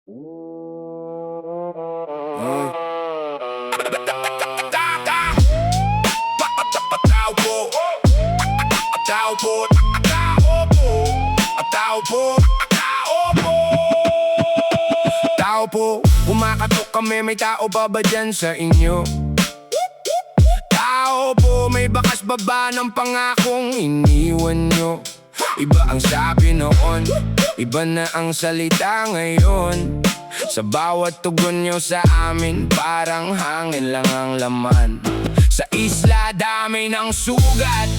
Tao po, kumakatok kami, may tao ba dyan sa inyo? Tao po, may bakas baba ng pangakong iniwan nyo. Iba ang sabi noon, iba na ang salita ngayon. Sa bawat tugon nyo sa amin, parang hangin lang ang laman. Sa isla dami ng sugat,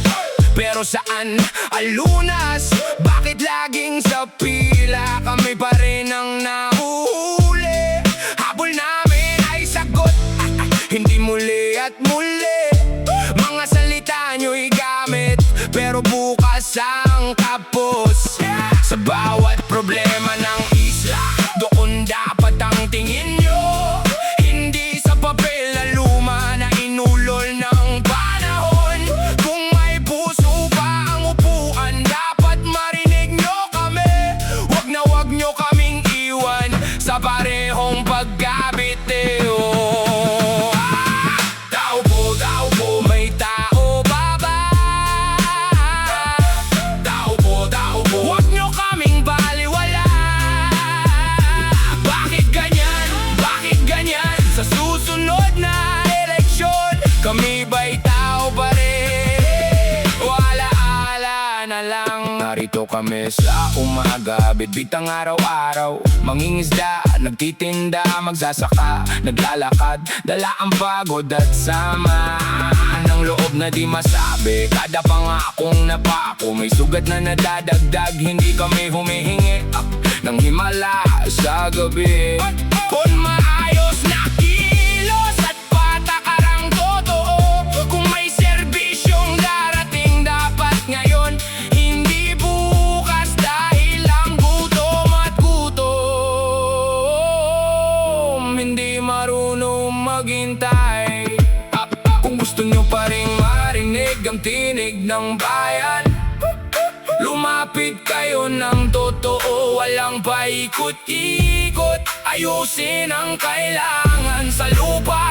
pero saan ang lunas? Bakit laging sa pila kami pa rin ang nahuhuli? Habol namin ay sagot, hindi muli at muli. Mga salita nyo'y gamit, pero bukas ang kapos. Sa bawat problema ng isla, doon dapat ang tingin nyo. Hindi sa papel na luma na inulol ng panahon. Kung may puso pa ang upuan, dapat marinig nyo kami. Wag nyo kaming iwan sa parehong pagkabitiw. Tao po, may tao ba ba? Tao po, wag nyo kaming baliwala. Bakit ganyan? Bakit ganyan? Sa susunod na eleksyon, kami ba'y tao pa rin? O ala-ala na lang? Narito kami sa umaga, bitbitang araw-araw. Mangingisda, nagtitinda, magsasaka, naglalakad, dala ang pagod at sama ng loob na di masabi. Kada pangakong napako, may sugat na nadadagdag. Hindi kami humihingi ng himala sa gabi. Kung maayos na kilos at patakarang totoo, kung may serbisyong darating dapat ngayon, hindi bukas dahil ang gutom at gutom. Hindi marunong maghintay. Kung gusto nyo pa rin marinig ang tinig ng bayan, lumapit kayo ng totoo, walang paikot-ikot. Ayusin ang kailangan sa lupa